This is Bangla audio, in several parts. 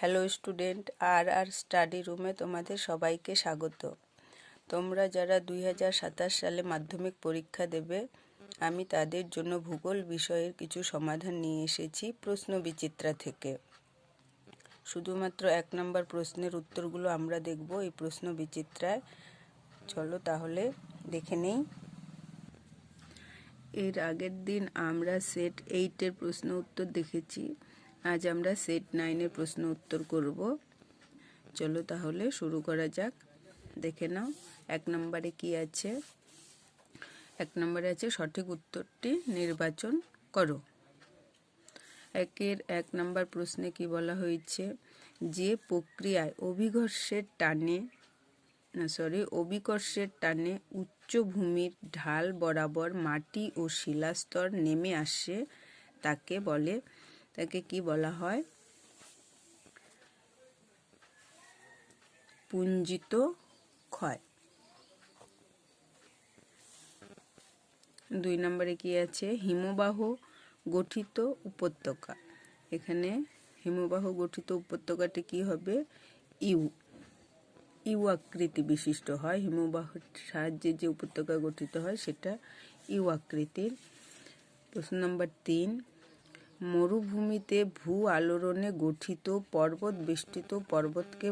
হ্যালো স্টুডেন্ট, আর স্টাডি রুমে তোমাদের সবাইকে স্বাগত। তোমরা যারা 2027 সালে মাধ্যমিক পরীক্ষা দেবে, আমি তাদের জন্য ভূগোল বিষয়ের কিছু সমাধান নিয়ে এসেছি প্রশ্ন বিচিত্রা থেকে। শুধুমাত্র 1 নম্বর প্রশ্নের উত্তরগুলো আমরা দেখব এই প্রশ্ন বিচিত্রায়। চলো তাহলে দেখে নেই। এর আগের দিন আমরা সেট 8-এর প্রশ্ন উত্তর দেখেছি। আজ আমরা সেট 9-এর প্রশ্ন উত্তর করব। চলো তাহলে শুরু করা যাক। দেখে নাও 1 নম্বরে কি আছে। 1 নম্বরে আছে সঠিক উত্তরটি নির্বাচন করো। 1 নম্বর প্রশ্নে কি বলা হয়েছে, যে প্রক্রিয়ায় অভিকর্ষের টানে উচ্চভূমির ঢাল বরাবর মাটি ও শিলাস্তর নেমে আসে তাকে কি বলা হয়? পুঞ্জিত ক্ষয়। 2 নম্বরে কি আছে, হিমবাহ গঠিত উপত্যকা। এখানে হিমবাহ গঠিত উপত্যকাটি কি হবে? ইউ আকৃতি বিশিষ্ট হয়। হিমবাহের সাহায্যে যে উপত্যকা গঠিত হয় সেটা ইউ আকৃতির। প্রশ্ন নম্বর 3, মরুভূমিতে ভূ আলোড়নে গঠিত পর্বত বেষ্টিত পর্বতকে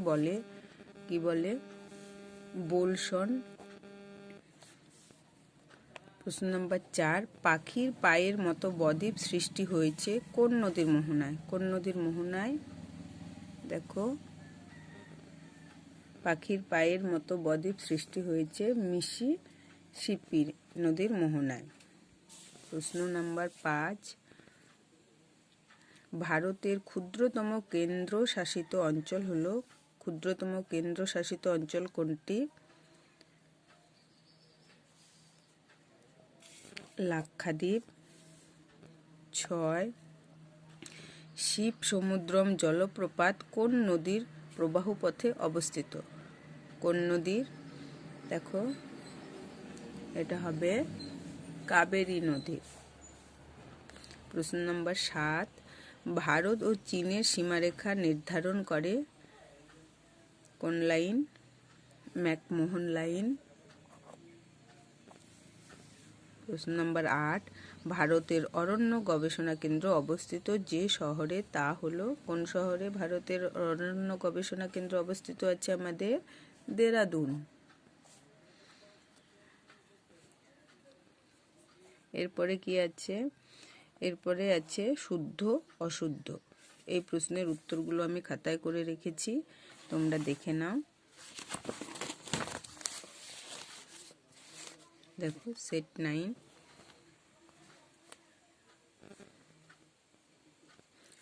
কি বলে? বোলসন। প্রশ্ন নম্বর 4, পাখির পায়ের মতো বদ্বীপ সৃষ্টি হয়েছে কোন নদীর মোহনায়? কোন নদীর মোহনায়? দেখো, পাখির পায়ের মতো বদ্বীপ সৃষ্টি হয়েছে মিসিসিপি নদীর মোহনায়। প্রশ্ন নম্বর 5, ভারতের ক্ষুদ্রতম কেন্দ্রশাসিত অঞ্চল হলো, ক্ষুদ্রতম কেন্দ্রশাসিত অঞ্চল কোনটি? লাক্ষাদ্বীপ। 6, শিব সমুদ্রম জলপ্রপাত কোন নদীর প্রবাহপথে অবস্থিত? কোন নদীর? দেখো, এটা হবে কাবেরী নদী। প্রশ্ন নম্বর 7, ভারত ও চীনের সীমারেখা নির্ধারণ করে কোন লাইন? McMahon line. প্রশ্ন নম্বর 8, ভারতের অরণ্য গবেষণা কেন্দ্র অবস্থিত যে শহরে তা হলো কোন শহরে ভারতের অরণ্য গবেষণা কেন্দ্র অবস্থিত আছে? আমাদের দেরাদুন। এরপরে কি আছে? এরপরে আছে শুদ্ধ অশুদ্ধ। এই প্রশ্নের উত্তরগুলো আমি খাতায় করে রেখেছি, তোমরা দেখে নাও। দেখো সেট 9।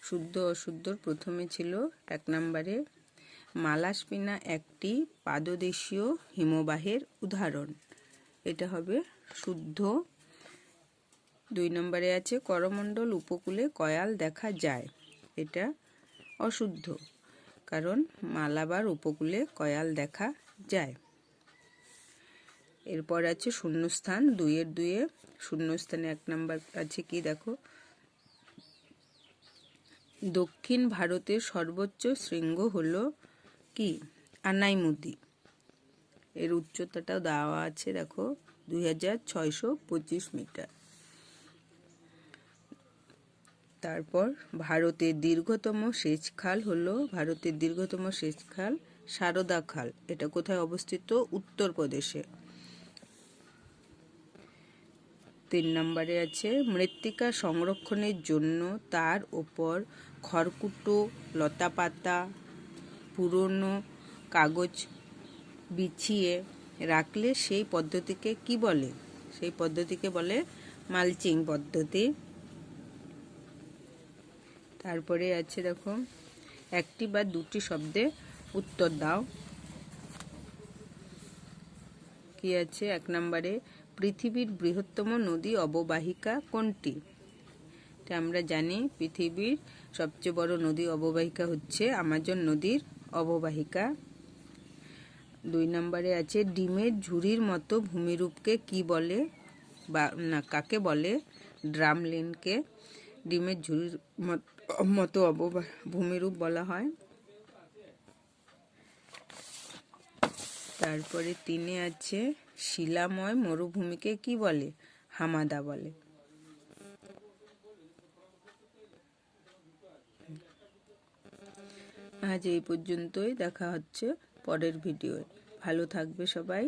শুদ্ধ অশুদ্ধর প্রথমে ছিল 1 নম্বরে, মালাস্পিনা একটি পাদদেশীয় হিমবাহের উদাহরণ। এটা হবে শুদ্ধ। 2 নম্বরে আছে করমণ্ডল উপকূলে কয়াল দেখা যায়। এটা অশুদ্ধ, কারণ মালাবার উপকূলে কয়াল দেখা যায়। এরপর আছে শূন্যস্থান। 2-এর 2-এ শূন্যস্থানে 1 নম্বর আছে কি? দেখো, দক্ষিণ ভারতের সর্বোচ্চ শৃঙ্গ হলো কি? আনাইমুদি। এর উচ্চতাটাও দেওয়া আছে, দেখো 2625 মিটার। তারপর ভারতের দীর্ঘতম সেচখাল হলো, ভারতের দীর্ঘতম সেচখাল সারদা খাল। এটা কোথায় অবস্থিত? উত্তরপ্রদেশে। 3 নম্বরে আছে মৃত্তিকা সংরক্ষণের জন্য তার ওপর খড়কুটো, লতাপাতা, পুরনো কাগজ বিছিয়ে রাখলে সেই পদ্ধতিকে কি বলে? সেই পদ্ধতিকে বলে মালচিং পদ্ধতি। তারপরে আছে দেখো, একটি বা দুটি শব্দে উত্তর দাও। কি আছে? 1 নম্বরে, পৃথিবীর বৃহত্তম নদী অববাহিকা কোনটি? এটা আমরা জানি, পৃথিবীর সবচেয়ে বড় নদী অববাহিকা হচ্ছে আমাজন নদীর অববাহিকা। 2 নম্বরে আছে ডিমের ঝুড়ির মতো ভূমিরূপকে কি বলে? কাকে বলে? ড্রামলিনকে ডিমের ঝুড়ির মতো ভূমিরূপ বলা হয়। তারপরে 3 আছে শিলাময় মরুভূমিকে কি বলে? হামাদা বলে। আজ এই পর্যন্তই, দেখা হচ্ছে পরের ভিডিওয়। ভালো থাকবে সবাই।